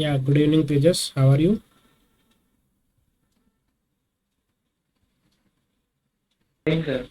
Yeah, good evening, Tejas. How are you? Thank you.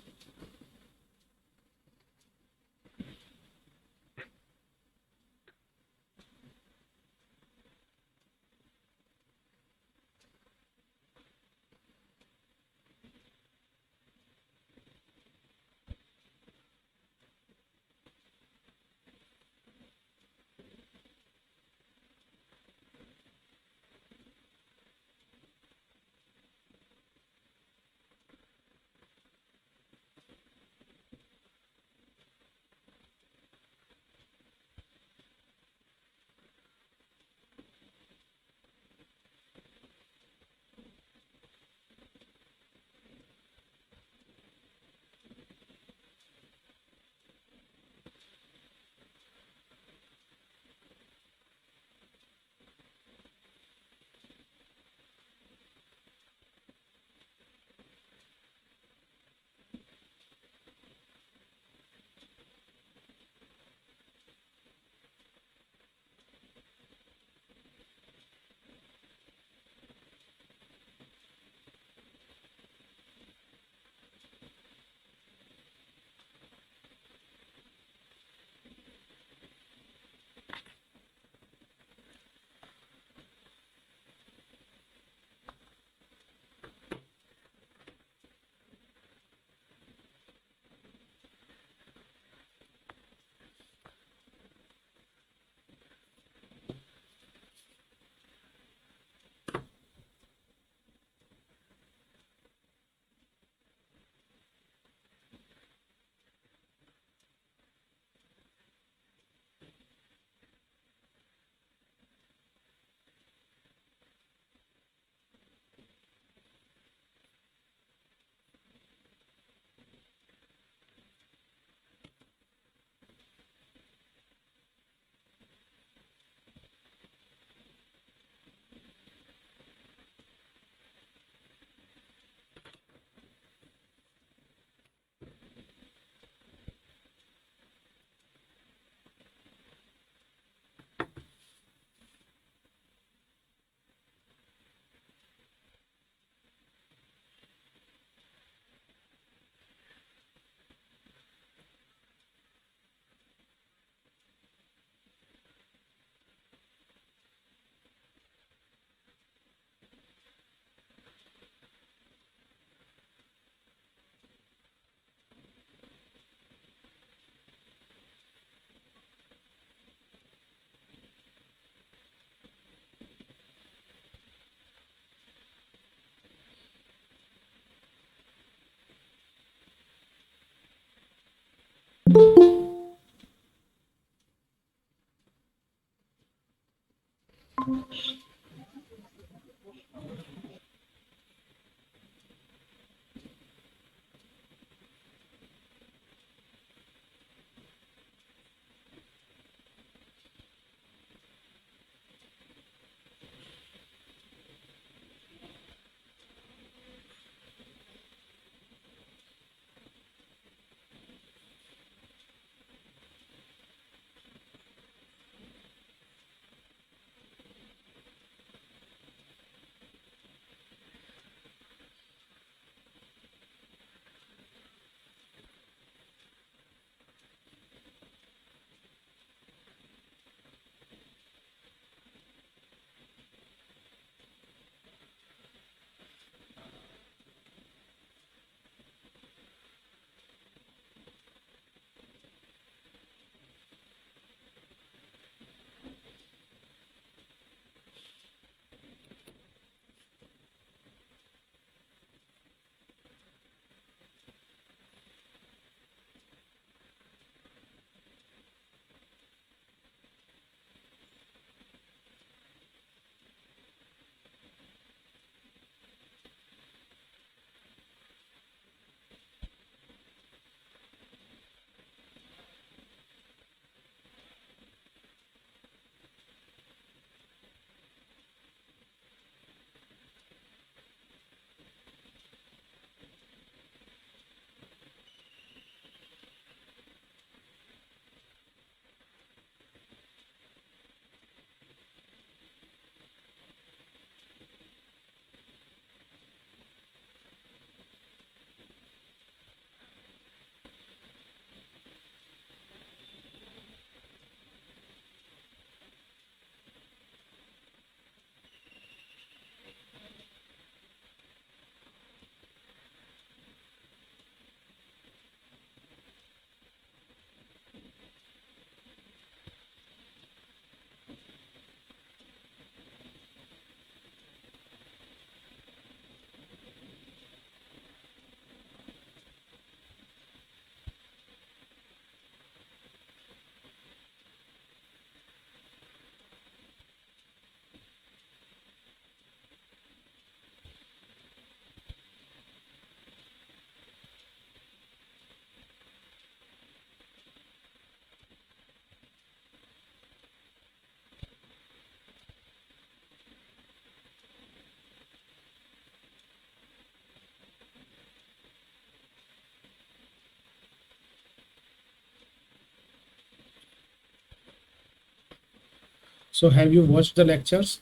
So have you watched the lectures?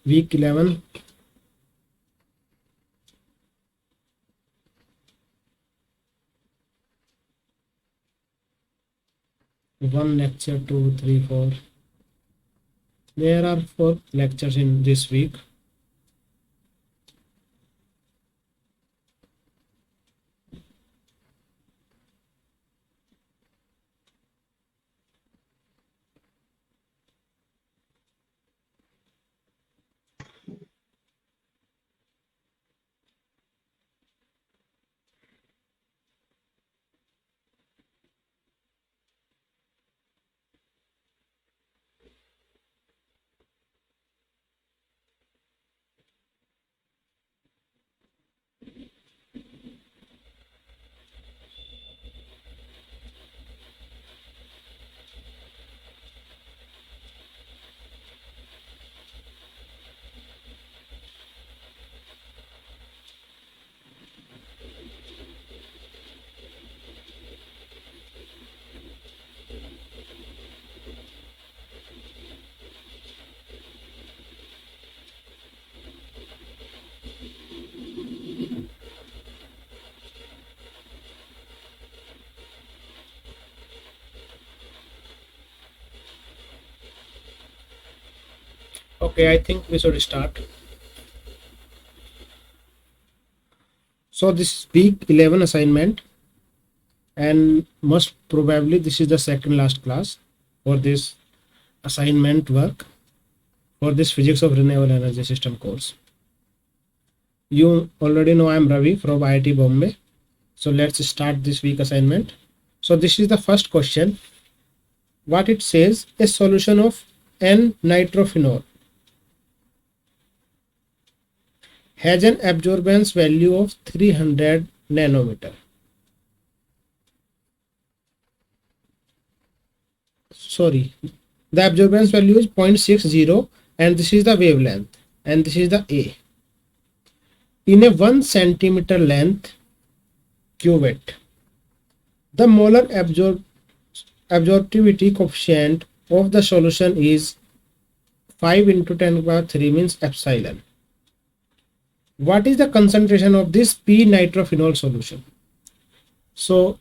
Week 11. One lecture, two, three, four. There are 4 lectures in this week. Okay, I think we should start. So this is week 11 assignment, and most probably this is the second last class for this assignment work for this physics of renewable energy system course. You already know I am Ravi from IIT Bombay. So let's start this week assignment. So this is the first question. What it says, a solution of N-nitrophenol has an absorbance value of 300 nanometer. Sorry, the absorbance value is 0.60 and this is the wavelength and this is the A. In a 1 centimeter length cuvette, the molar absorptivity coefficient of the solution is 5 into 10 to the power 3 means epsilon. What is the concentration of this p-nitrophenol solution? So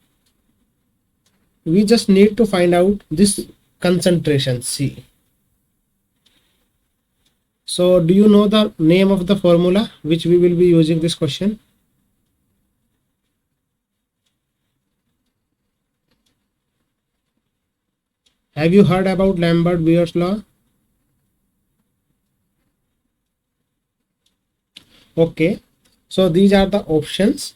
we just need to find out this concentration C. So do you know the name of the formula which we will be using this question? Have you heard about Lambert-Beer's law? Okay, so these are the options.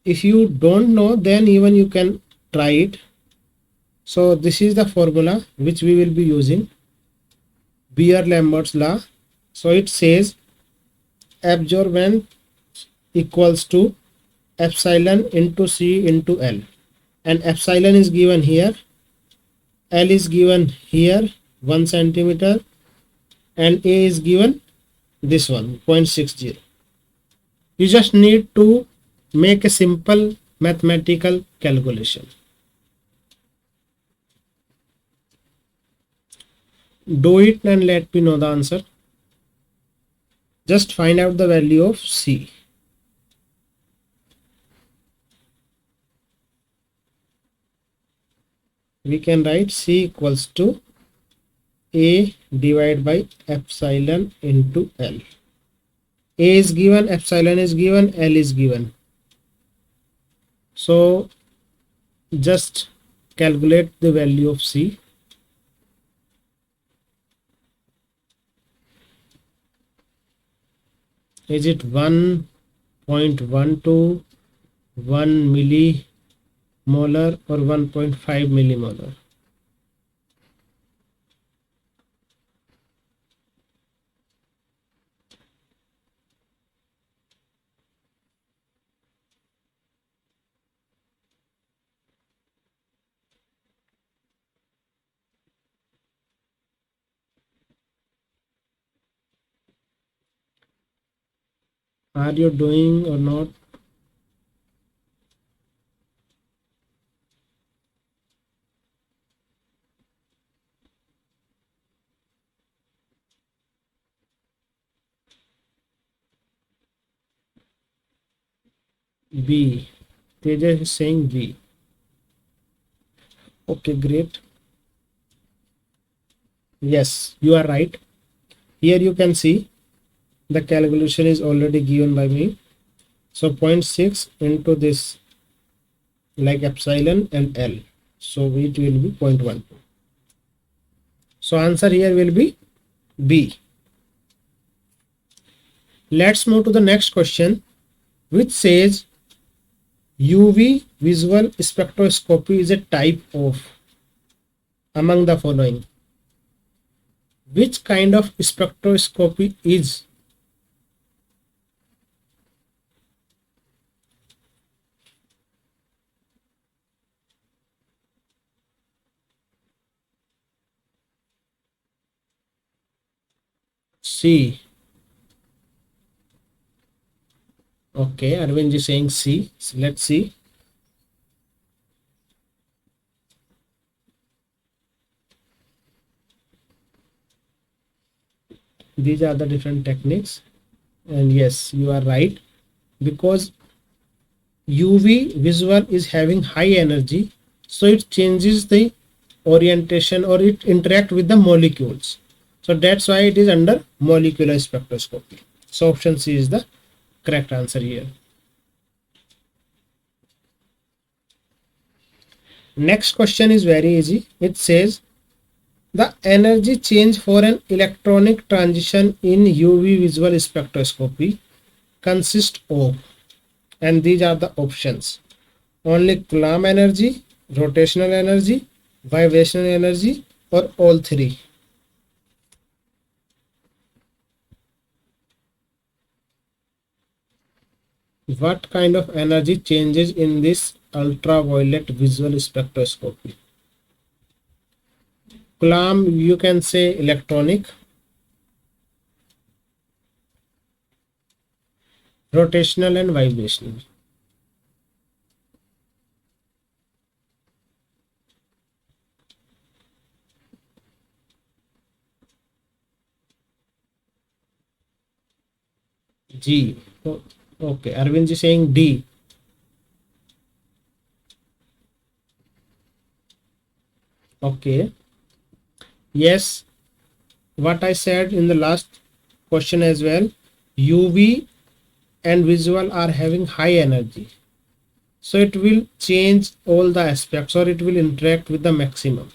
If you don't know, then even you can try it. So this is the formula which we will be using, Beer-Lambert's law. So it says absorbance equals to epsilon into C into L, and epsilon is given here, L is given here 1 centimeter, and A is given this one 0.60. You just need to make a simple mathematical calculation. Do it and let me know the answer. Just find out the value of C. We can write C equals to A divided by epsilon into L. A is given, epsilon is given, L is given. So just calculate the value of C. Is it 1.12, 1 millimolar or 1.5 millimolar? Are you doing or not? B. Tejas is saying B. Okay, great. Yes, you are right. Here you can see the calculation is already given by me. So 0.6 into this, like epsilon and L. So it will be 0.12. So answer here will be B. Let's move to the next question, which says UV visual spectroscopy is a type of among the following. Which kind of spectroscopy is? C. Okay, Arvind is saying C. So let's see. These are the different techniques. And yes, you are right. Because UV visual is having high energy, so it changes the orientation or it interact with the molecules. So that's why it is under molecular spectroscopy. So option C is the correct answer here. Next question is very easy. It says the energy change for an electronic transition in UV visual spectroscopy consists of, and these are the options: only Coulomb energy, rotational energy, vibrational energy, or all three. What kind of energy changes in this ultraviolet visual spectroscopy? Coulomb, you can say electronic, rotational and vibrational. G. Okay, Arvind is saying D. Okay. Yes, what I said in the last question as well, UV and visual are having high energy. So it will change all the aspects or it will interact with the maximum.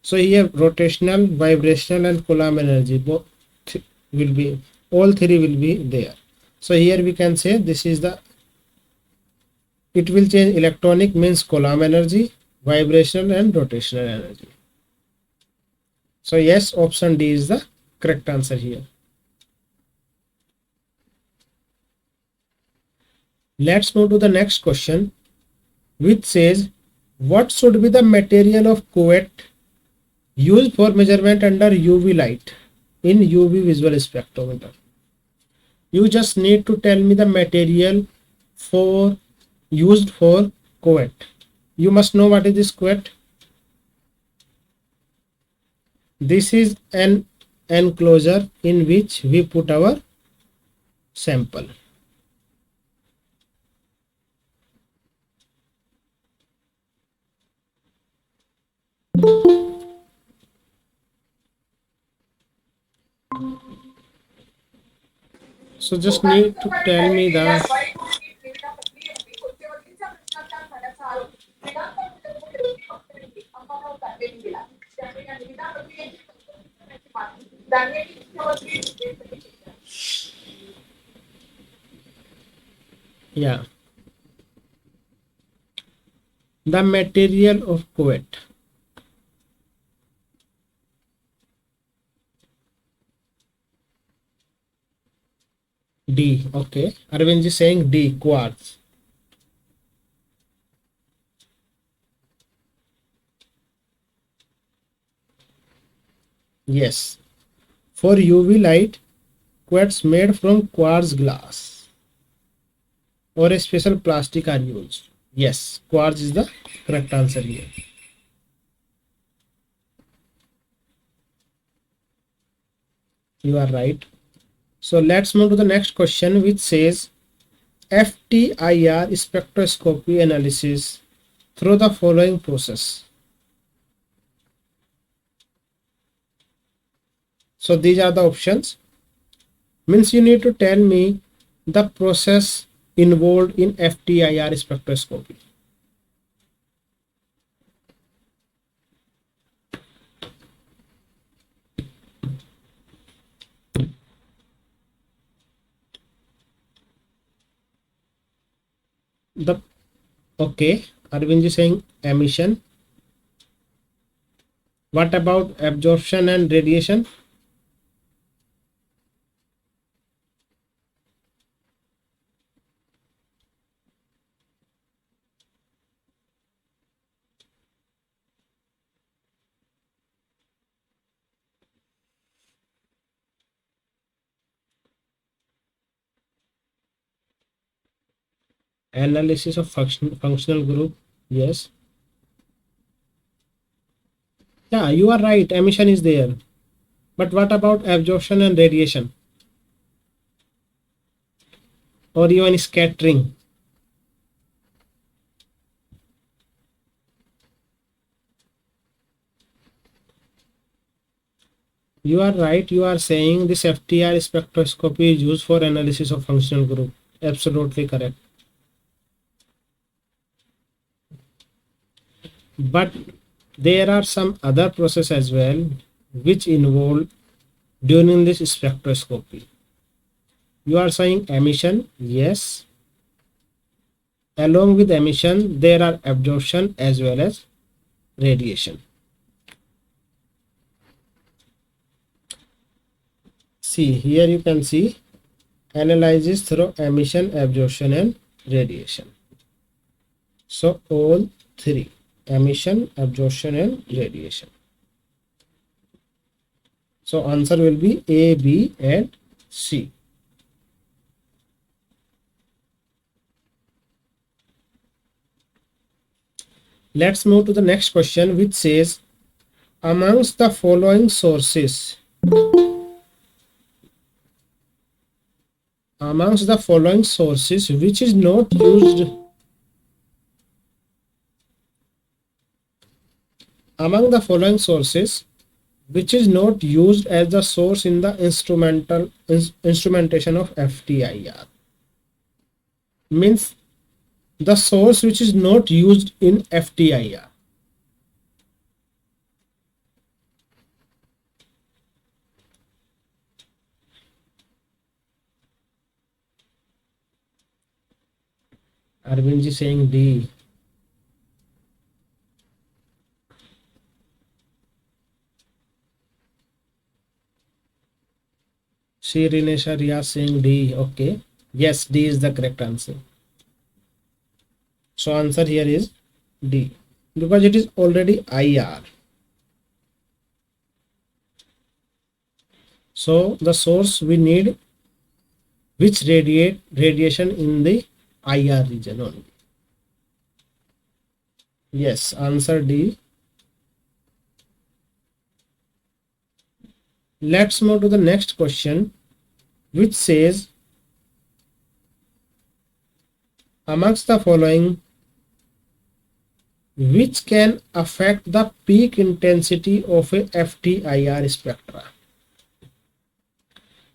So here rotational, vibrational and Coulomb energy both will be, all three will be there. So here we can say this is the, it will change electronic means Coulomb energy, vibrational and rotational energy. So yes, option D is the correct answer here. Let's move to the next question, which says what should be the material of cuvette used for measurement under UV light in UV visual spectrometer? You just need to tell me the material for used for cuvette. You must know what is this cuvette. This is an enclosure in which we put our sample. So just need to tell me the yeah, the material of cuvette. D. Okay, Arvind is saying D, quartz. Yes, for UV light, quartz made from quartz glass or a special plastic are used. Yes, quartz is the correct answer here. You are right. So let's move to the next question, which says FTIR spectroscopy analysis through the following process. So these are the options. Means you need to tell me the process involved in FTIR spectroscopy. The okay, Arvind is saying emission. What about absorption and radiation? Analysis of functional group. Yes. Yeah, you are right. Emission is there. But what about absorption and radiation? Or even scattering? You are right. You are saying this FTR spectroscopy is used for analysis of functional group. Absolutely correct. But there are some other processes as well which involve during this spectroscopy. You are saying emission, yes. Along with emission, there are absorption as well as radiation. See, here you can see analysis through emission, absorption and radiation. So all three, emission, absorption and radiation. So answer will be A, B and C. Let's move to the next question, which says amongst the following sources, which is not used, among the following sources which is not used as the source in the instrumentation of FTIR. Means the source which is not used in FTIR. Arvind ji saying D. She Rinesha Riya saying D. Okay. Yes, D is the correct answer. So answer here is D, because it is already IR. So the source we need which radiate radiation in the IR region only. Yes, answer D. Let's move to the next question, which says amongst the following which can affect the peak intensity of a FTIR spectra.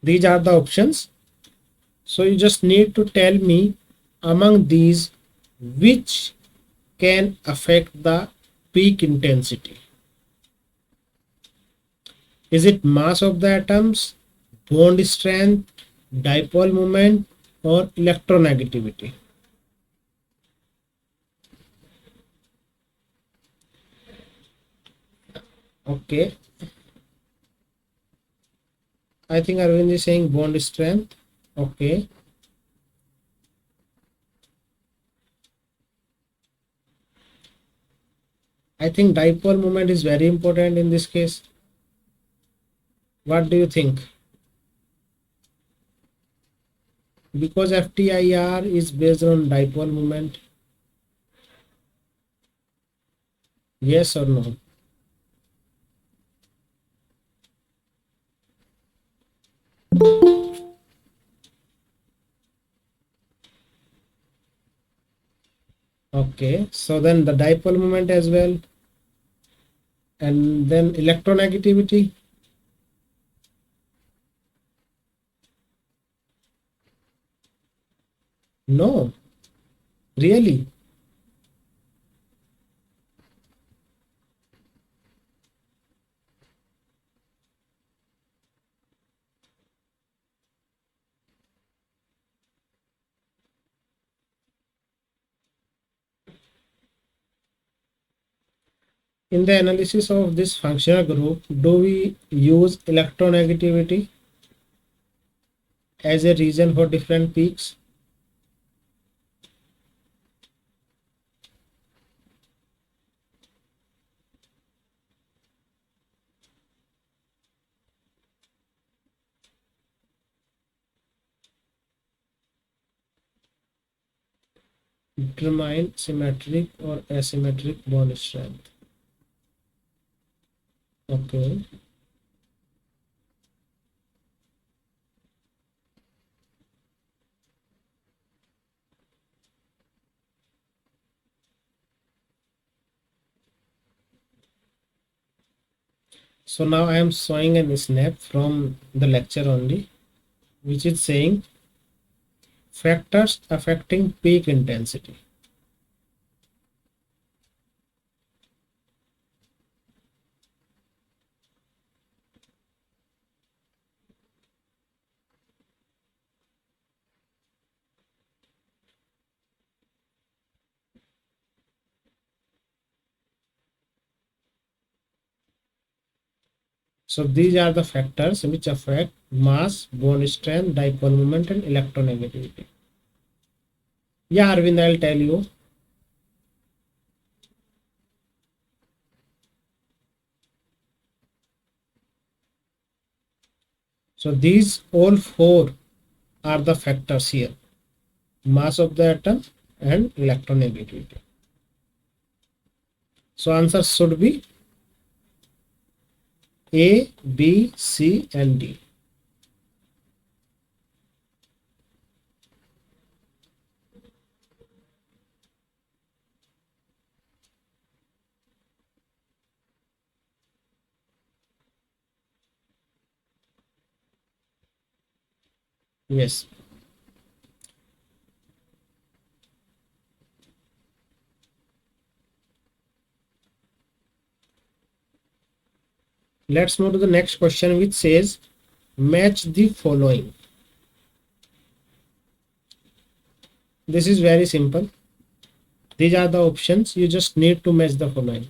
These are the options. So you just need to tell me among these which can affect the peak intensity. Is it mass of the atoms, bond strength, dipole moment, or electronegativity? Okay. I think Arvind is saying bond strength. Okay. I think dipole moment is very important in this case. What do you think? Because FTIR is based on dipole moment. Yes or no? Okay, so then the dipole moment as well, and then electronegativity. No, really. In the analysis of this functional group, do we use electronegativity as a reason for different peaks? Determine symmetric or asymmetric bond strength. Okay. So now I am showing a snap from the lecture only, which is saying factors affecting peak intensity. So these are the factors which affect mass, bond strength, dipole moment, and electronegativity. Yeah, Arvind, I'll tell you. So these all four are the factors here: mass of the atom and electronegativity. So answer should be A, B, C, and D. Yes. Let's move to the next question, which says match the following. This is very simple. These are the options. You just need to match the following.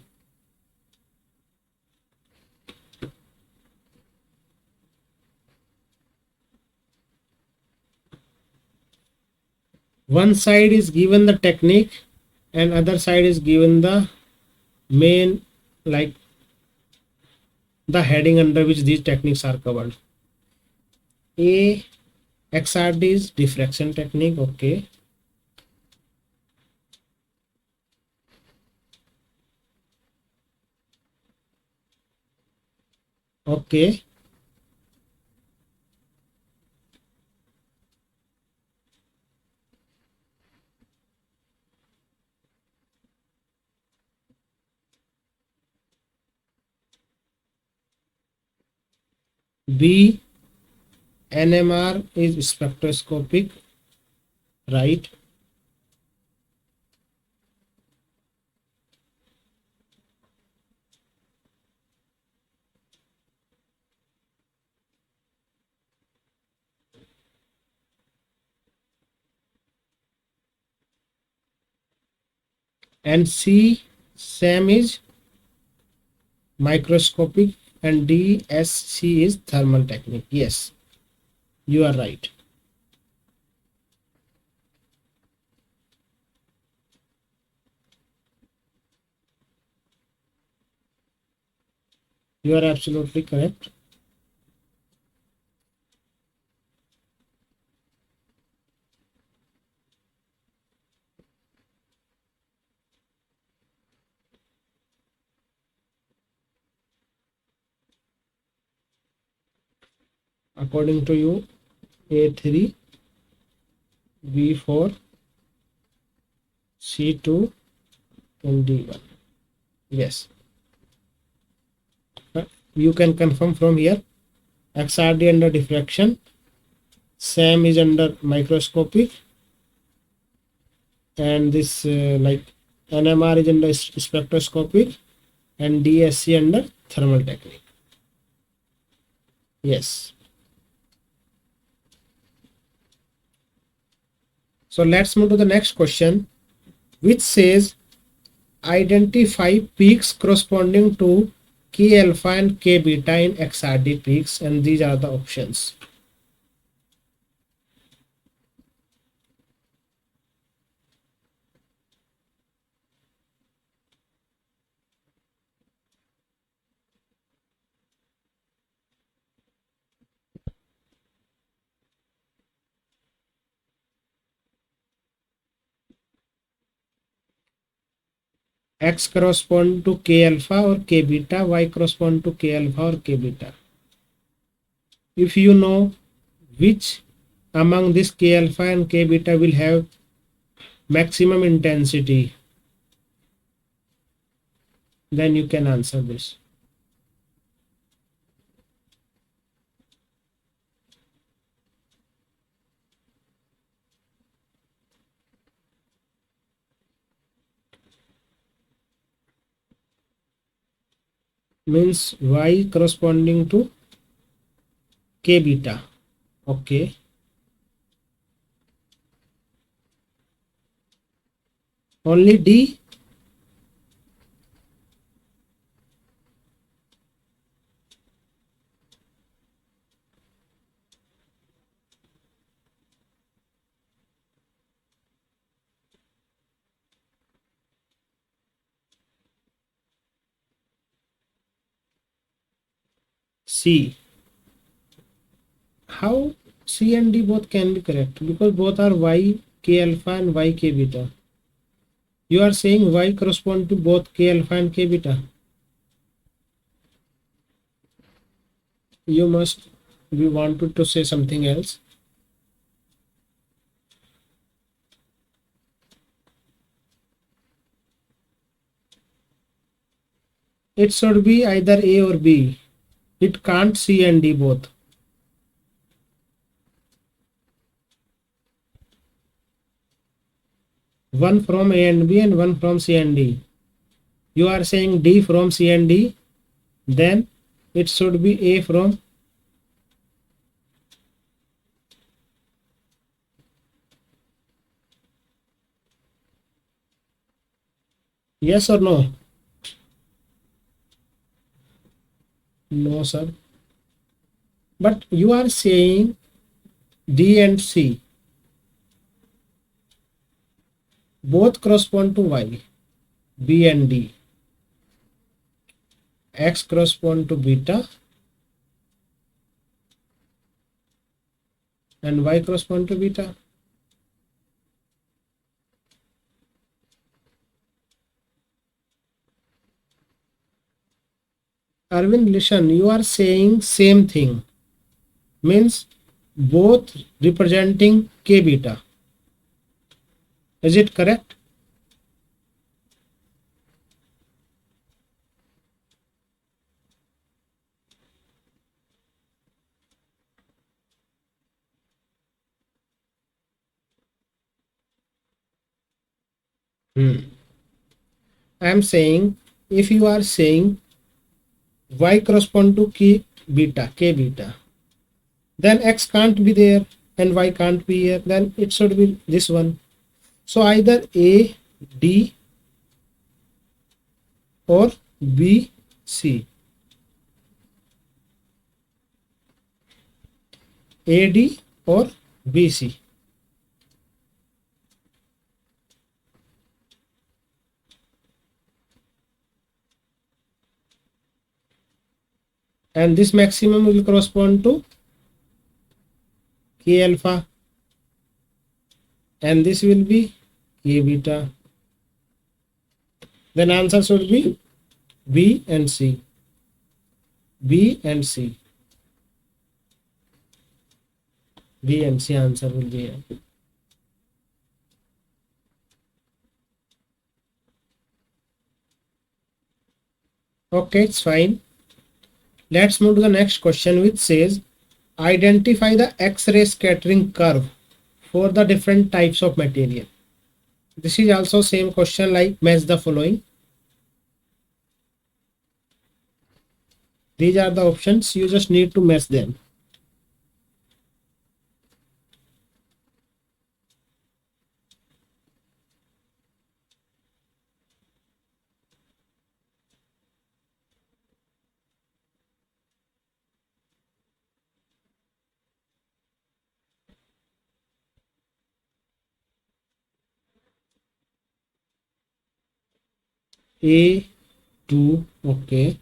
One side is given the technique and other side is given the main, like the heading under which these techniques are covered. A, XRD is diffraction technique. Okay. Okay. B, NMR is spectroscopic, right? And C, SAM is microscopic, and D, SC is thermal technique. Yes, you are right. You are absolutely correct. According to you, A3, B4, C2, in D1. Yes. You can confirm from here. XRD under diffraction, SAM is under microscopic, and this like NMR is under spectroscopic, and DSC under thermal technique. Yes. So let's move to the next question, which says identify peaks corresponding to K alpha and K beta in XRD peaks, and these are the options. X correspond to K alpha or K beta, Y correspond to K alpha or K beta. If you know which among this K alpha and K beta will have maximum intensity, then you can answer this. Means Y corresponding to K beta. Okay. Only D? C. How C and D both can be correct? Because both are Y K alpha and Y K beta. You are saying Y correspond to both K alpha and K beta. You must be wanted to say something else. It should be either A or B. It can't C and D both. One from A and B and one from C and D. You are saying D from C and D, then it should be A from. Yes or no? No, sir. But you are saying D and C both correspond to Y. B and D. X correspond to beta and Y correspond to beta. Arvind, listen, you are saying same thing. Means both representing K beta. Is it correct? I am saying if you are saying Y correspond to K beta, then X can't be there and Y can't be here, then it should be this one. So either A, D or B, C. A, D or B, C. And this maximum will correspond to K alpha and this will be K beta. Then answer should be B and C. B and C. B and C answer will be here. Okay, it's fine. Let's move to the next question, which says identify the X-ray scattering curve for the different types of material. This is also same question like match the following. These are the options, you just need to match them. A2, okay.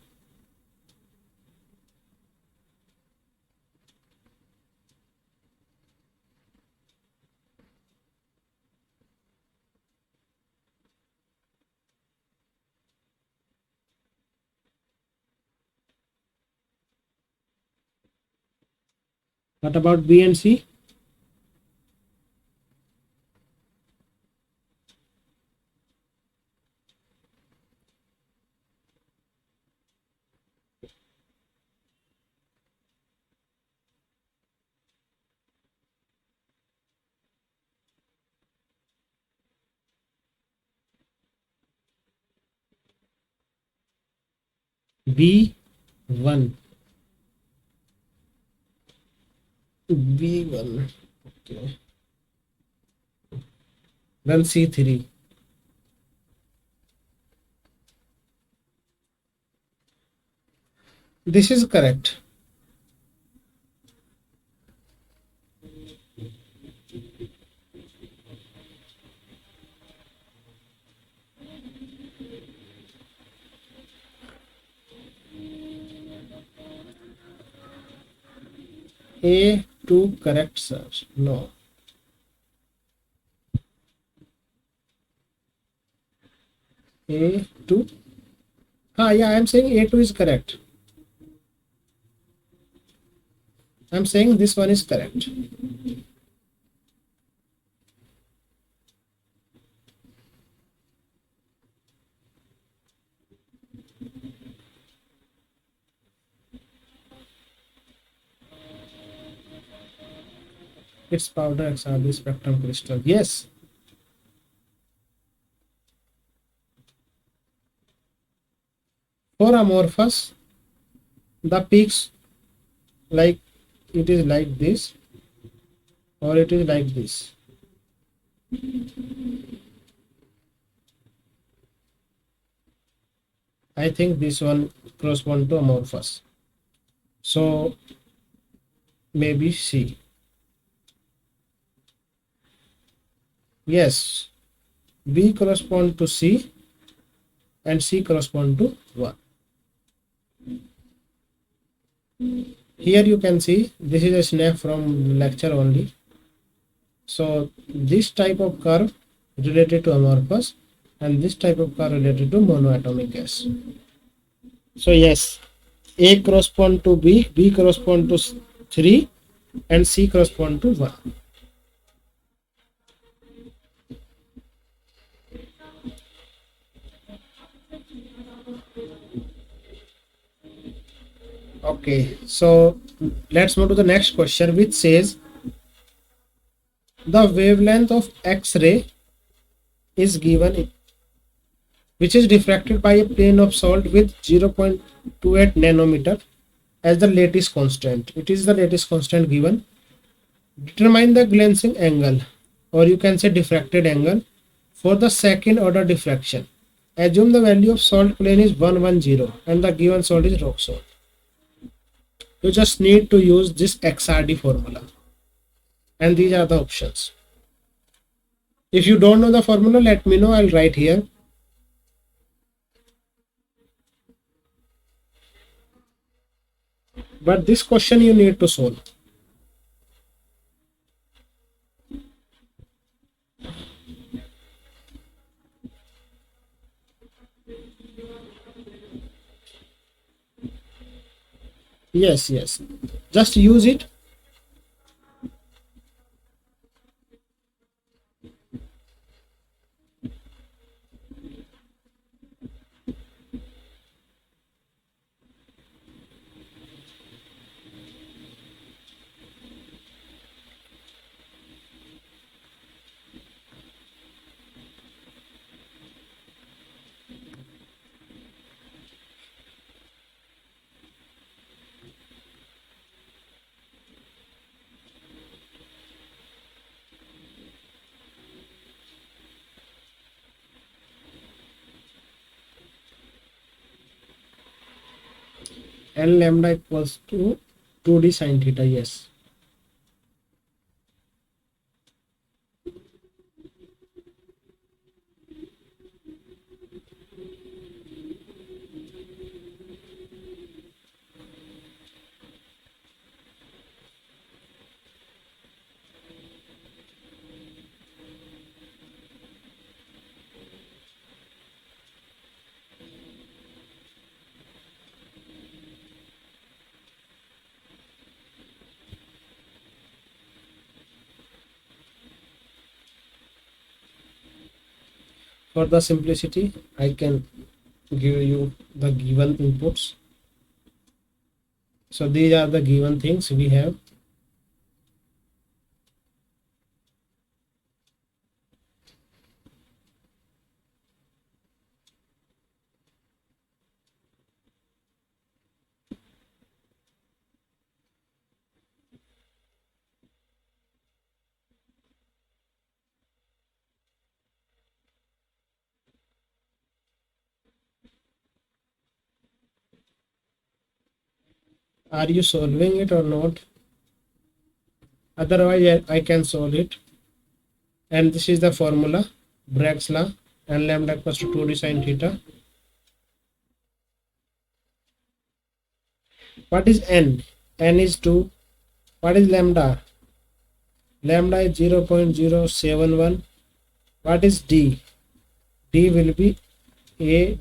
What about B and C? B1. B1. Okay. Then C3. This is correct. A2 correct, sir. No. A2. Yeah, I'm saying A2 is correct. I'm saying this one is correct. It's powder XRD spectrum crystal. Yes. For amorphous, the peaks like it is like this or it is like this. I think this one corresponds to amorphous. So maybe C. Yes. B correspond to C and C correspond to 1. Here you can see this is a snap from lecture only. So this type of curve related to amorphous and this type of curve related to monoatomic gas. So yes, A correspond to B, B correspond to 3 and C correspond to 1. Okay, so let's move to the next question, which says the wavelength of X-ray is given, which is diffracted by a plane of salt with 0.28 nanometer as the lattice constant. It is the lattice constant given. Determine the glancing angle, or you can say diffracted angle, for the second order diffraction. Assume the value of salt plane is 110 and the given salt is rock salt. You just need to use this XRD formula, and these are the options. If you don't know the formula, let me know, I'll write here. But this question you need to solve. Yes, yes. Just use it. N lambda equals to 2d sine theta. Yes. For the simplicity, I can give you the given inputs. So these are the given things we have. Are you solving it or not? Otherwise, I can solve it. And this is the formula, Bragg's law, n lambda equals to 2d sine theta. What is n? N is 2. What is lambda? Lambda is 0.071. What is d? D will be a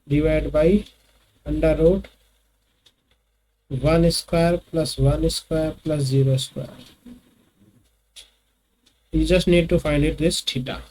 divided by under root 1 square plus 1 square plus 0 square. You just need to find it this theta.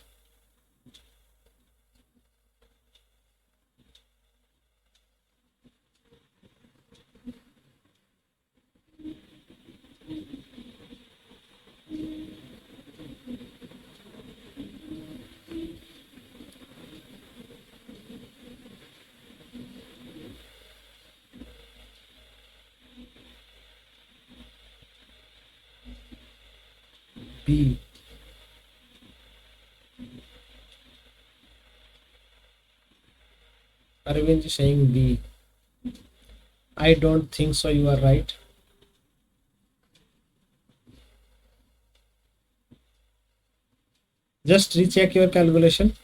B. Arvind is saying B. I don't think so. You are right. Just recheck your calculation.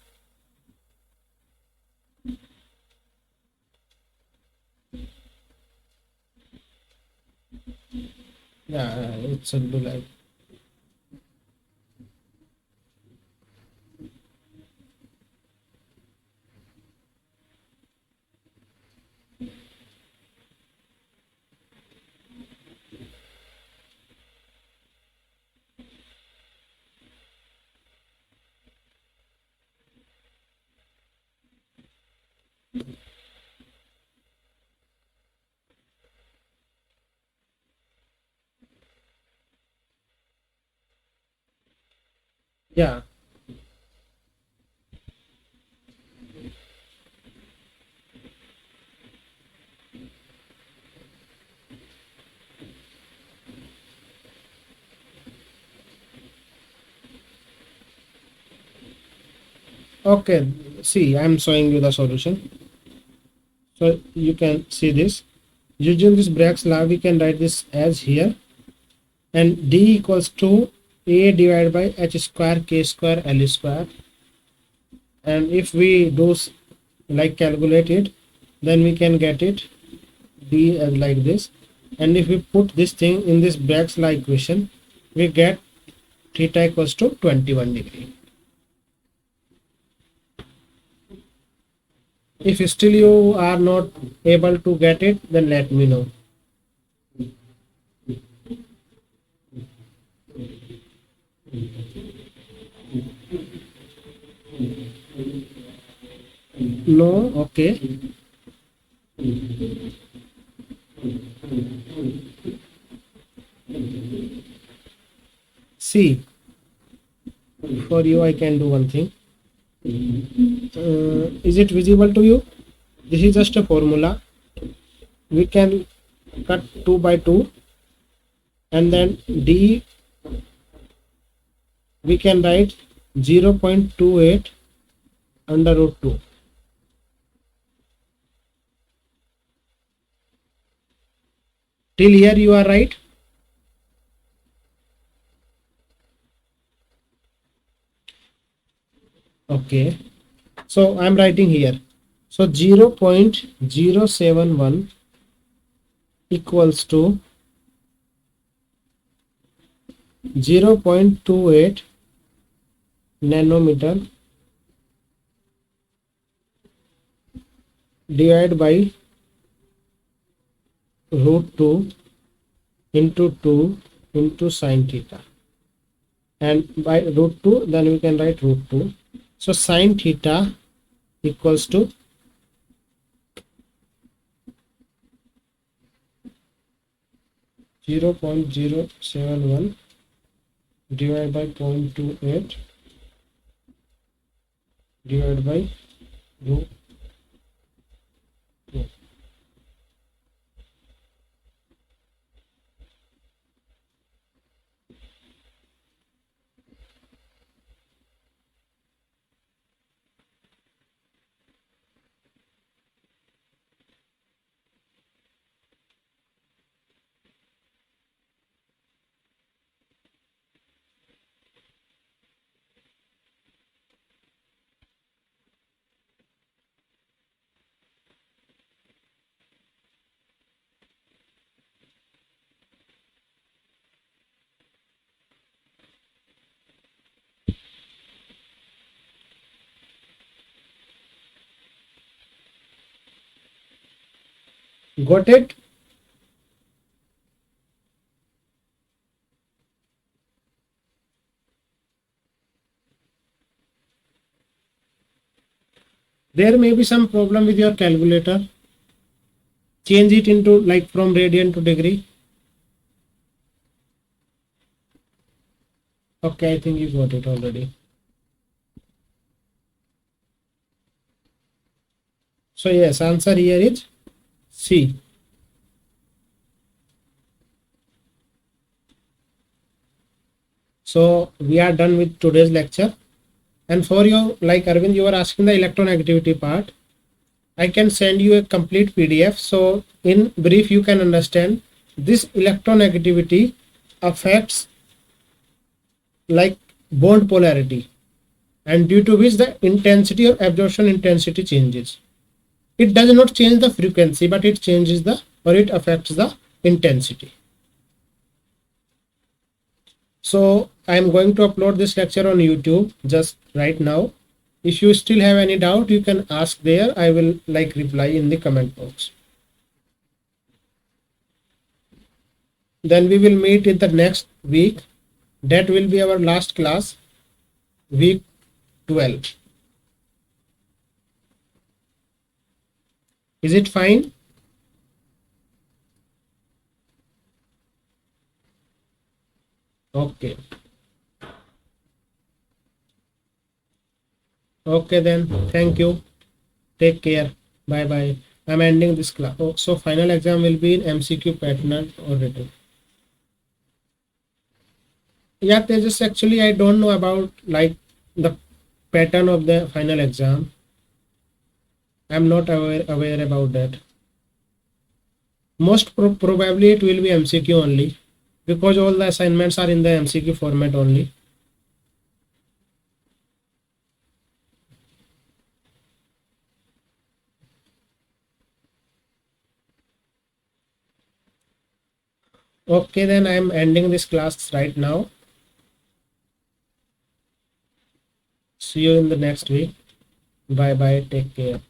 Yeah, it should be like. Yeah. Okay. See, I'm showing you the solution. So you can see this. Using this Bragg's law, we can write this as here. And D equals to A divided by H square K square L square. And if we do like calculate it, then we can get it D as like this. And if we put this thing in this Bragg's law equation, we get theta equals to 21 degree. If still you are not able to get it, then let me know. No, okay. See, for you I can do one thing. Is it visible to you? This is just a formula. We can cut 2 by 2 and then D we can write 0.28 under root 2. Till here you are right? Okay. So I'm writing here. So 0.071 equals to 0.28 nanometer divided by root 2 into 2 into sine theta, and by root 2 then we can write root 2. So sine theta equals to 0.071 divided by 0.28 divided by root 2. Got it? There may be some problem with your calculator. Change it into like from radian to degree. Okay, I think you got it already. So yes, answer here is C. So we are done with today's lecture. And for you, like Arvind, you are asking the electronegativity part. I can send you a complete PDF. So in brief, you can understand this electronegativity affects like bond polarity, and due to which the intensity or absorption intensity changes. It does not change the frequency, but it changes the, or it affects the intensity. So I am going to upload this lecture on YouTube just right now. If you still have any doubt, you can ask there. I will like reply in the comment box. Then we will meet in the next week. That will be our last class, week 12. Is it fine? Okay. Okay then. Thank you. Take care. Bye bye. I'm ending this class. Oh, so final exam will be in MCQ pattern or written. Yeah, they just actually I don't know about like the pattern of the final exam. I'm not aware about that. Most probably it will be MCQ only, because all the assignments are in the MCQ format only. Okay, then I am ending this class right now. See you in the next week. Bye bye. Take care.